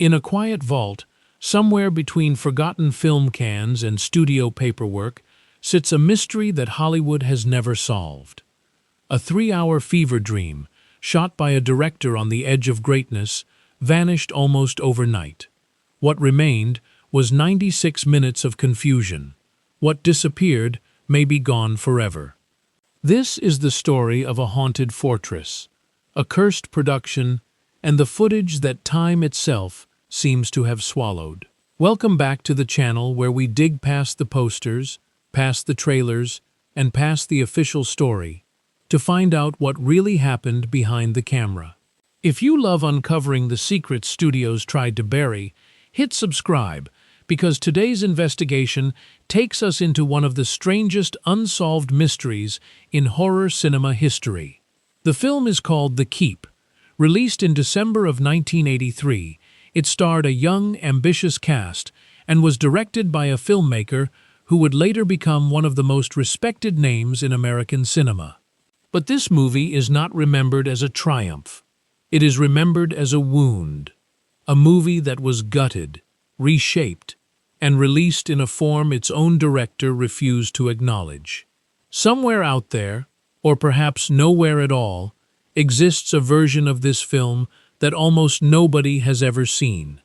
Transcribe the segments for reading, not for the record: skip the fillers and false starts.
In a quiet vault, somewhere between forgotten film cans and studio paperwork, sits a mystery that Hollywood has never solved. A 3-hour fever dream, shot by a director on the edge of greatness, vanished almost overnight. What remained was 96 minutes of confusion. What disappeared may be gone forever. This is the story of a haunted fortress, a cursed production, and the footage that time itself seems to have swallowed. Welcome back to the channel where we dig past the posters, past the trailers, and past the official story to find out what really happened behind the camera. If you love uncovering the secrets studios tried to bury, hit subscribe, because today's investigation takes us into one of the strangest unsolved mysteries in horror cinema history. The film is called The Keep. Released in December of 1983, it starred a young, ambitious cast and was directed by a filmmaker who would later become one of the most respected names in American cinema. But this movie is not remembered as a triumph. It is remembered as a wound. A movie that was gutted, reshaped, and released in a form its own director refused to acknowledge. Somewhere out there, or perhaps nowhere at all, exists a version of this film that almost nobody has ever seen.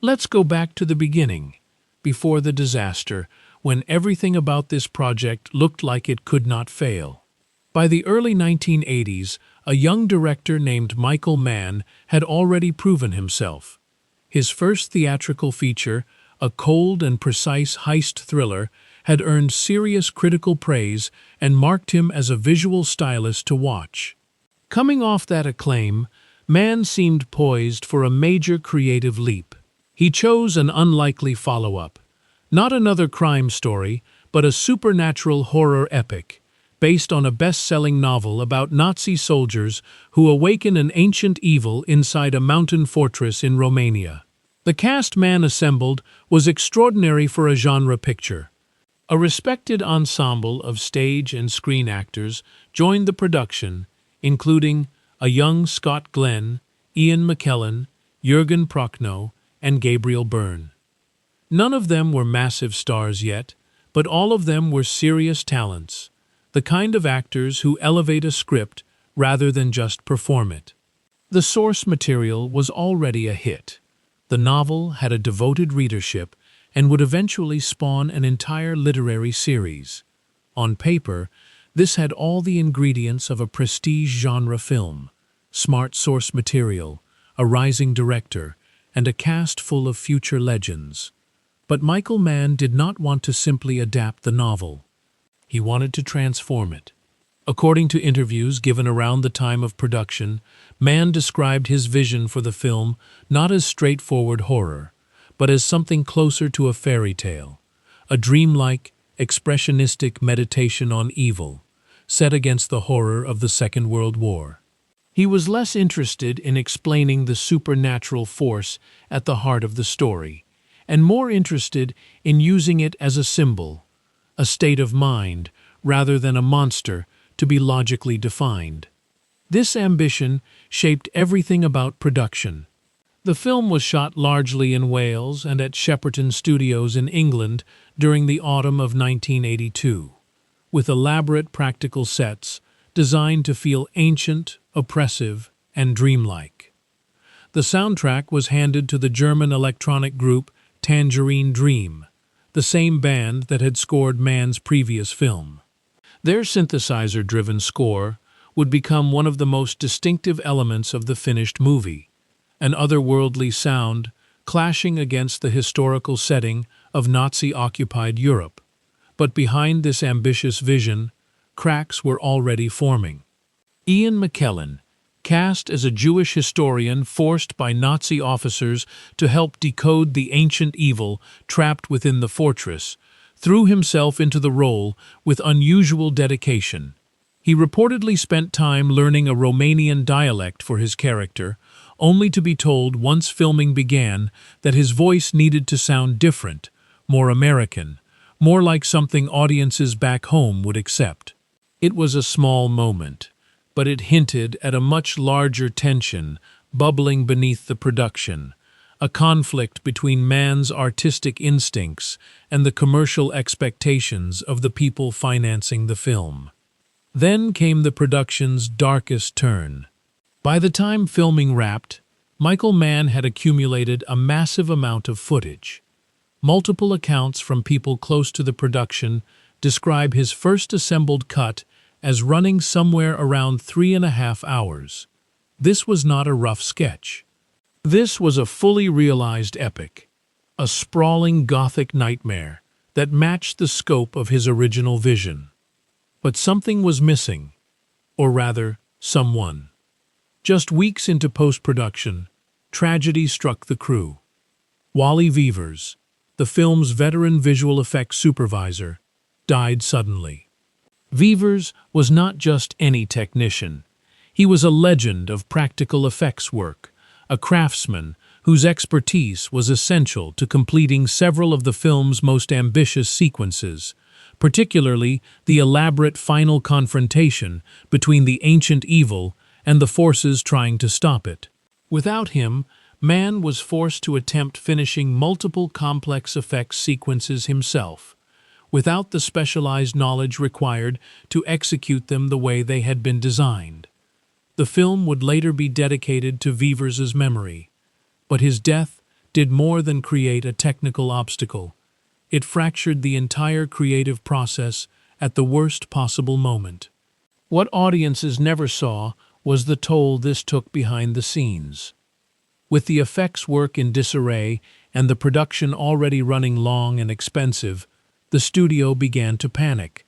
Let's go back to the beginning, before the disaster, when everything about this project looked like it could not fail. By the early 1980s, a young director named Michael Mann had already proven himself. His first theatrical feature, a cold and precise heist thriller, had earned serious critical praise and marked him as a visual stylist to watch. Coming off that acclaim, Mann seemed poised for a major creative leap. He chose an unlikely follow-up. Not another crime story, but a supernatural horror epic, based on a best-selling novel about Nazi soldiers who awaken an ancient evil inside a mountain fortress in Romania. The cast Mann assembled was extraordinary for a genre picture. A respected ensemble of stage and screen actors joined the production, including a young Scott Glenn, Ian McKellen, Jürgen Prochnow, and Gabriel Byrne. None of them were massive stars yet, but all of them were serious talents, the kind of actors who elevate a script rather than just perform it. The source material was already a hit. The novel had a devoted readership and would eventually spawn an entire literary series. On paper, this had all the ingredients of a prestige genre film: smart source material, a rising director, and a cast full of future legends. But Michael Mann did not want to simply adapt the novel. He wanted to transform it. According to interviews given around the time of production, Mann described his vision for the film not as straightforward horror, but as something closer to a fairy tale, a dreamlike, expressionistic meditation on evil, set against the horror of the Second World War. He was less interested in explaining the supernatural force at the heart of the story, and more interested in using it as a symbol, a state of mind, rather than a monster to be logically defined. This ambition shaped everything about production. The film was shot largely in Wales and at Shepperton Studios in England during the autumn of 1982, with elaborate practical sets designed to feel ancient, oppressive, and dreamlike. The soundtrack was handed to the German electronic group Tangerine, the same band that had scored Mann's previous film. Their synthesizer-driven score would become one of the most distinctive elements of the finished movie, an otherworldly sound clashing against the historical setting of Nazi-occupied Europe. But behind this ambitious vision, cracks were already forming. Ian McKellen, cast as a Jewish historian forced by Nazi officers to help decode the ancient evil trapped within the fortress, threw himself into the role with unusual dedication. He reportedly spent time learning a Romanian dialect for his character, only to be told once filming began that his voice needed to sound different, more American, more like something audiences back home would accept. It was a small moment, but it hinted at a much larger tension bubbling beneath the production, a conflict between man's artistic instincts and the commercial expectations of the people financing the film. Then came the production's darkest turn. By the time filming wrapped, Michael Mann had accumulated a massive amount of footage. Multiple accounts from people close to the production describe his first assembled cut as running somewhere around 3.5 hours. This was not a rough sketch. This was a fully realized epic, a sprawling Gothic nightmare that matched the scope of his original vision. But something was missing, or rather, someone. Just weeks into post-production, tragedy struck the crew. Wally Veevers, the film's veteran visual effects supervisor, died suddenly. Veevers was not just any technician. He was a legend of practical effects work, a craftsman whose expertise was essential to completing several of the film's most ambitious sequences, particularly the elaborate final confrontation between the ancient evil and the forces trying to stop it. Without him, Mann was forced to attempt finishing multiple complex effects sequences himself, without the specialized knowledge required to execute them the way they had been designed. The film would later be dedicated to Veevers' memory, but his death did more than create a technical obstacle. It fractured the entire creative process at the worst possible moment. What audiences never saw was the toll this took behind the scenes. With the effects work in disarray and the production already running long and expensive, the studio began to panic.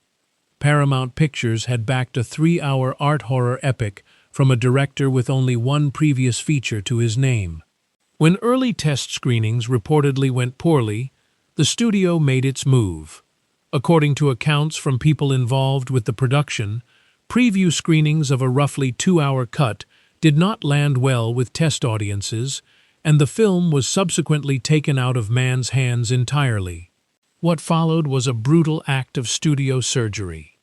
Paramount Pictures had backed a 3-hour art horror epic from a director with only one previous feature to his name. When early test screenings reportedly went poorly, the studio made its move. According to accounts from people involved with the production, preview screenings of a roughly 2-hour cut did not land well with test audiences, and the film was subsequently taken out of Mann's hands entirely. What followed was a brutal act of studio surgery.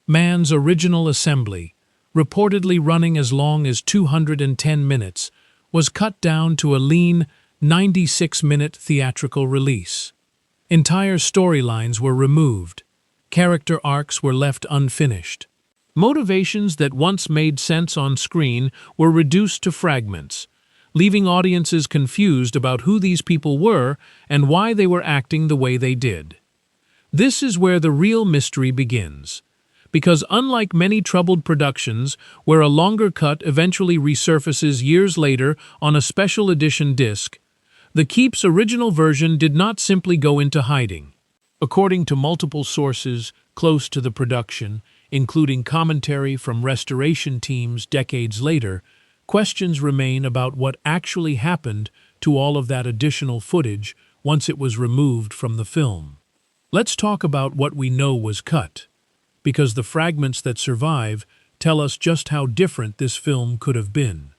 Mann's original assembly, reportedly running as long as 210 minutes, was cut down to a lean 96-minute theatrical release. Entire storylines were removed. Character arcs were left unfinished. Motivations that once made sense on screen were reduced to fragments, leaving audiences confused about who these people were and why they were acting the way they did. This is where the real mystery begins, because unlike many troubled productions where a longer cut eventually resurfaces years later on a special edition disc, the Keep's original version did not simply go into hiding. According to multiple sources close to the production, including commentary from restoration teams decades later, questions remain about what actually happened to all of that additional footage once it was removed from the film. Let's talk about what we know was cut, because the fragments that survive tell us just how different this film could have been.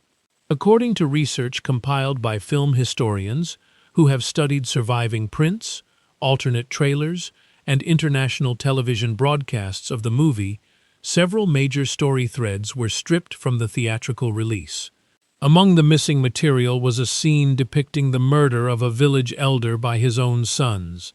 According to research compiled by film historians who have studied surviving prints, alternate trailers, and international television broadcasts of the movie, several major story threads were stripped from the theatrical release. Among the missing material was a scene depicting the murder of a village elder by his own sons,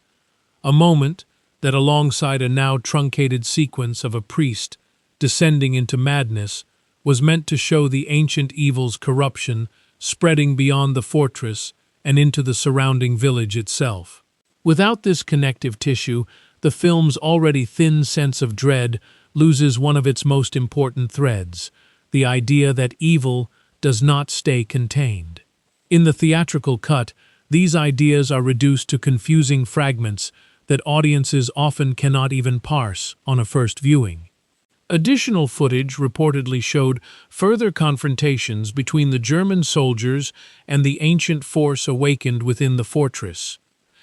a moment that, alongside a now truncated sequence of a priest descending into madness, was meant to show the ancient evil's corruption spreading beyond the fortress and into the surrounding village itself. Without this connective tissue, the film's already thin sense of dread loses one of its most important threads, the idea that evil does not stay contained. In the theatrical cut, these ideas are reduced to confusing fragments that audiences often cannot even parse on a first viewing. Additional footage reportedly showed further confrontations between the German soldiers and the ancient force awakened within the fortress,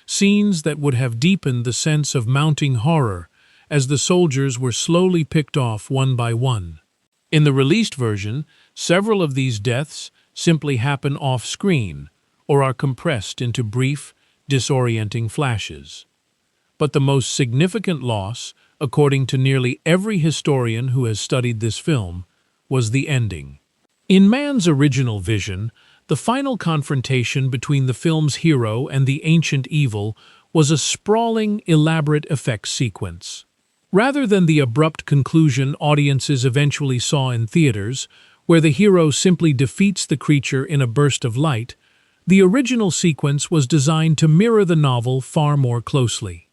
scenes that would have deepened the sense of mounting horror as the soldiers were slowly picked off one by one. In the released version, several of these deaths simply happen off-screen or are compressed into brief, disorienting flashes. But the most significant loss, according to nearly every historian who has studied this film, was the ending. In Mann's original vision, The final confrontation between the film's hero and the ancient evil was a sprawling, elaborate effects sequence. Rather than the abrupt conclusion audiences eventually saw in theaters, where the hero simply defeats the creature in a burst of light, the original sequence was designed to mirror the novel far more closely.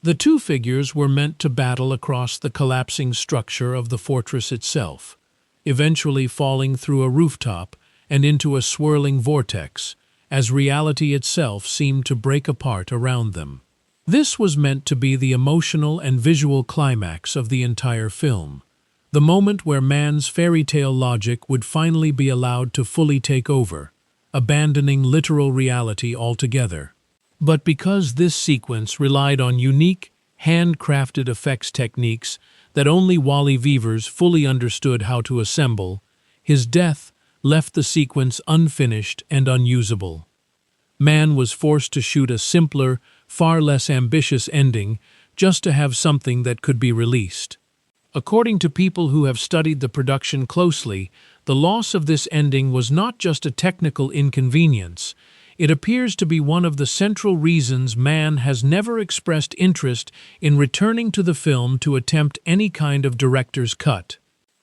The two figures were meant to battle across the collapsing structure of the fortress itself, eventually falling through a rooftop and into a swirling vortex, as reality itself seemed to break apart around them. This was meant to be the emotional and visual climax of the entire film, the moment where man's fairy tale logic would finally be allowed to fully take over, abandoning literal reality altogether. But because this sequence relied on unique, handcrafted effects techniques that only Wally Veevers fully understood how to assemble, his death left the sequence unfinished and unusable. Mann was forced to shoot a simpler, far less ambitious ending just to have something that could be released. According to people who have studied the production closely, the loss of this ending was not just a technical inconvenience. It appears to be one of the central reasons Mann has never expressed interest in returning to the film to attempt any kind of director's cut.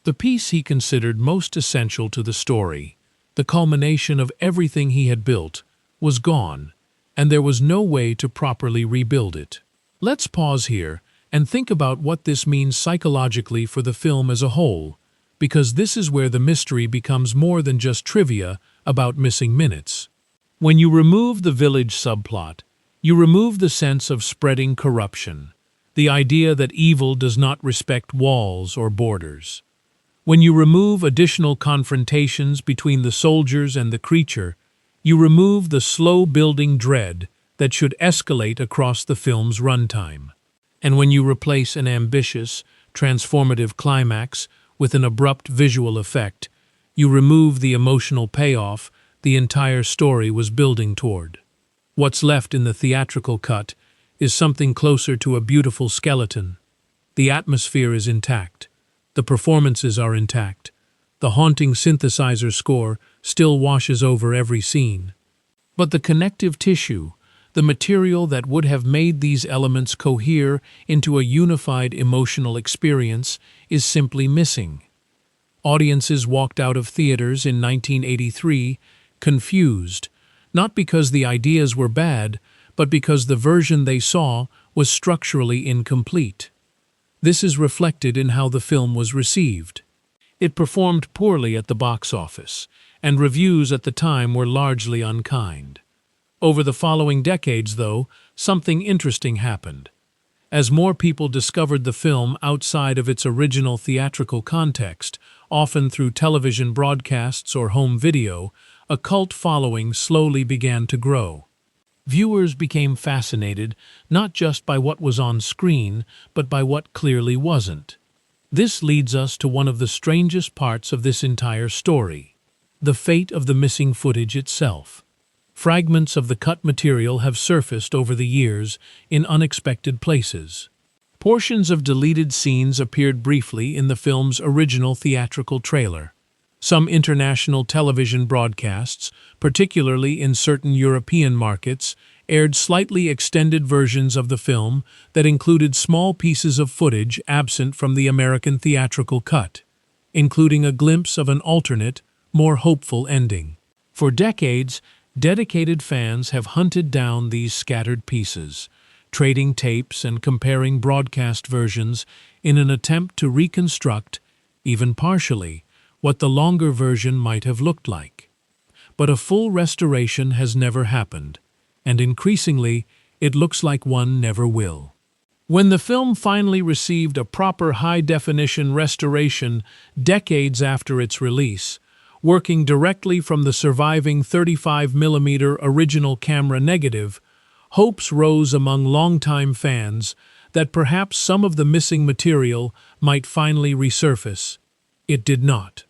The piece he considered most essential to the story, the culmination of everything he had built, was gone, and there was no way to properly rebuild it. Let's pause here and think about what this means psychologically for the film as a whole, because this is where the mystery becomes more than just trivia about missing minutes. When you remove the village subplot, you remove the sense of spreading corruption, the idea that evil does not respect walls or borders. When you remove additional confrontations between the soldiers and the creature, you remove the slow-building dread that should escalate across the film's runtime. And when you replace an ambitious, transformative climax with an abrupt visual effect, you remove the emotional payoff the entire story was building toward. What's left in the theatrical cut is something closer to a beautiful skeleton. The atmosphere is intact. The performances are intact. The haunting synthesizer score still washes over every scene. But the connective tissue, the material that would have made these elements cohere into a unified emotional experience, is simply missing. Audiences walked out of theaters in 1983 confused, not because the ideas were bad, but because the version they saw was structurally incomplete. This is reflected in how the film was received. It performed poorly at the box office, and reviews at the time were largely unkind. Over the following decades, though, something interesting happened. As more people discovered the film outside of its original theatrical context, often through television broadcasts or home video, a cult following slowly began to grow. Viewers became fascinated not just by what was on screen, but by what clearly wasn't. This leads us to one of the strangest parts of this entire story: the fate of the missing footage itself. Fragments of the cut material have surfaced over the years in unexpected places. Portions of deleted scenes appeared briefly in the film's original theatrical trailer. Some international television broadcasts, particularly in certain European markets, aired slightly extended versions of the film that included small pieces of footage absent from the American theatrical cut, including a glimpse of an alternate, more hopeful ending. For decades, dedicated fans have hunted down these scattered pieces, trading tapes and comparing broadcast versions in an attempt to reconstruct, even partially, what the longer version might have looked like. But a full restoration has never happened, and increasingly, it looks like one never will. When the film finally received a proper high-definition restoration decades after its release, working directly from the surviving 35mm original camera negative, hopes rose among longtime fans that perhaps some of the missing material might finally resurface. It did not.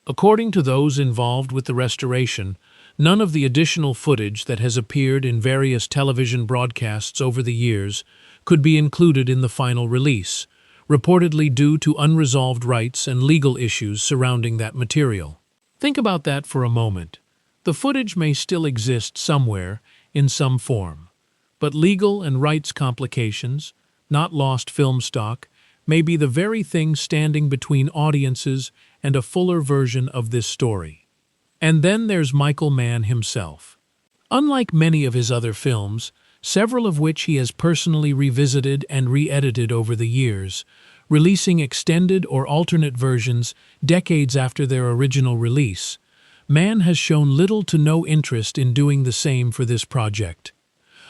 According to those involved with the restoration, none of the additional footage that has appeared in various television broadcasts over the years could be included in the final release, reportedly due to unresolved rights and legal issues surrounding that material. Think about that for a moment. The footage may still exist somewhere in some form, but legal and rights complications, not lost film stock, may be the very thing standing between audiences and a fuller version of this story. And then there's Michael Mann himself. Unlike many of his other films, several of which he has personally revisited and re-edited over the years, releasing extended or alternate versions decades after their original release, Mann has shown little to no interest in doing the same for this project.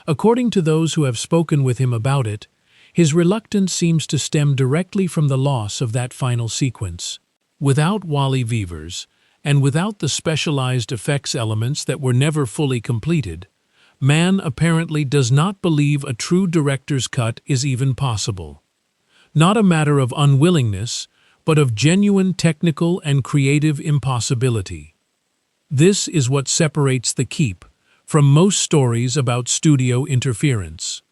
According to those who have spoken with him about it, his reluctance seems to stem directly from the loss of that final sequence. Without Wally Veevers, and without the specialized effects elements that were never fully completed, Mann apparently does not believe a true director's cut is even possible. Not a matter of unwillingness, but of genuine technical and creative impossibility. This is what separates The Keep from most stories about studio interference.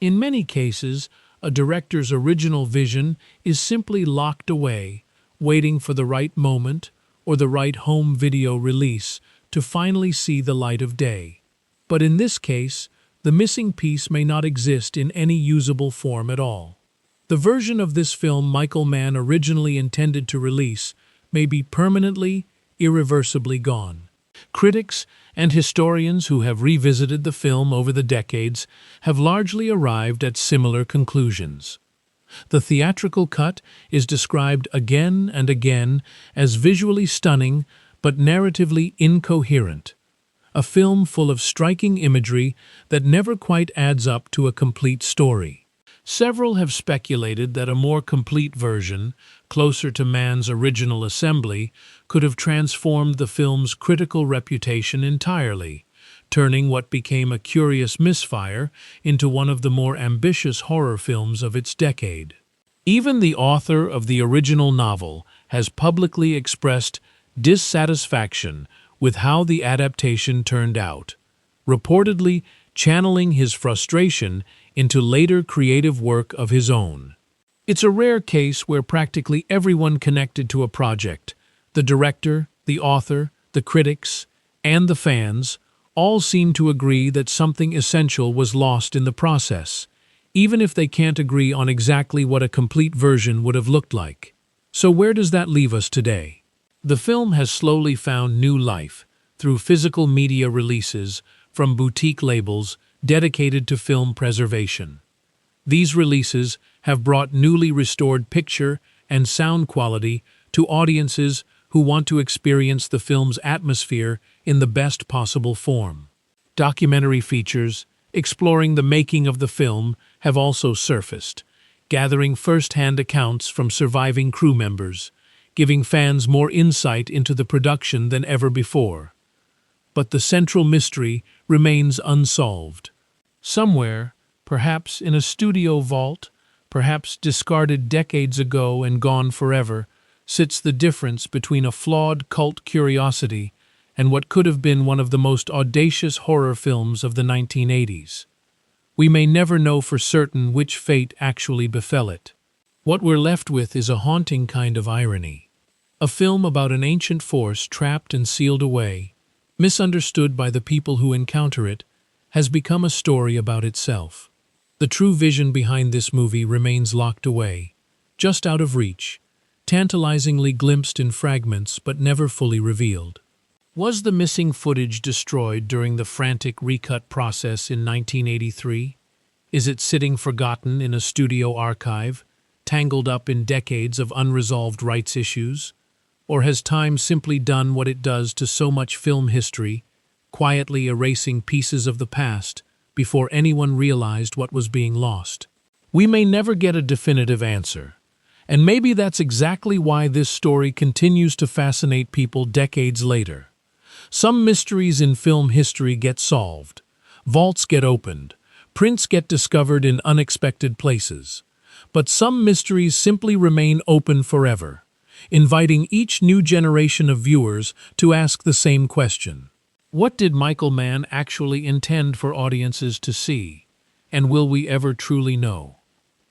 In many cases, a director's original vision is simply locked away, waiting for the right moment or the right home video release to finally see the light of day. But in this case, the missing piece may not exist in any usable form at all. The version of this film Michael Mann originally intended to release may be permanently, irreversibly gone. Critics and historians who have revisited the film over the decades have largely arrived at similar conclusions. The theatrical cut is described again and again as visually stunning but narratively incoherent, a film full of striking imagery that never quite adds up to a complete story. Several have speculated that a more complete version, closer to Mann's original assembly, could have transformed the film's critical reputation entirely, turning what became a curious misfire into one of the more ambitious horror films of its decade. Even the author of the original novel has publicly expressed dissatisfaction with how the adaptation turned out, reportedly channeling his frustration into later creative work of his own. It's a rare case where practically everyone connected to a project, the director, the author, the critics, and the fans, all seem to agree that something essential was lost in the process, even if they can't agree on exactly what a complete version would have looked like. So where does that leave us today? The film has slowly found new life through physical media releases from boutique labels dedicated to film preservation. These releases have brought newly restored picture and sound quality to audiences who want to experience the film's atmosphere in the best possible form. Documentary features exploring the making of the film have also surfaced, gathering first-hand accounts from surviving crew members, giving fans more insight into the production than ever before. But the central mystery remains unsolved. Somewhere, perhaps in a studio vault, perhaps discarded decades ago and gone forever, sits the difference between a flawed cult curiosity and what could have been one of the most audacious horror films of the 1980s. We may never know for certain which fate actually befell it. What we're left with is a haunting kind of irony. A film about an ancient force trapped and sealed away, misunderstood by the people who encounter it, has become a story about itself. The true vision behind this movie remains locked away, just out of reach, tantalizingly glimpsed in fragments but never fully revealed. Was the missing footage destroyed during the frantic recut process in 1983? Is it sitting forgotten in a studio archive, tangled up in decades of unresolved rights issues? Or has time simply done what it does to so much film history, quietly erasing pieces of the past before anyone realized what was being lost? We may never get a definitive answer, and maybe that's exactly why this story continues to fascinate people decades later. Some mysteries in film history get solved, vaults get opened, prints get discovered in unexpected places, but some mysteries simply remain open forever, inviting each new generation of viewers to ask the same question. What did Michael Mann actually intend for audiences to see, and will we ever truly know?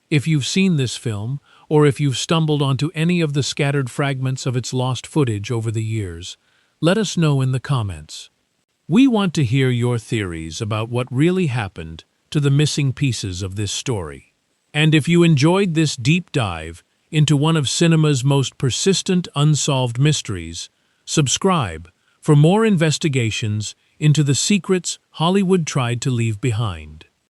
If you've seen this film, or if you've stumbled onto any of the scattered fragments of its lost footage over the years, let us know in the comments. We want to hear your theories about what really happened to the missing pieces of this story. And if you enjoyed this deep dive into one of cinema's most persistent unsolved mysteries, subscribe for more investigations into the secrets Hollywood tried to leave behind.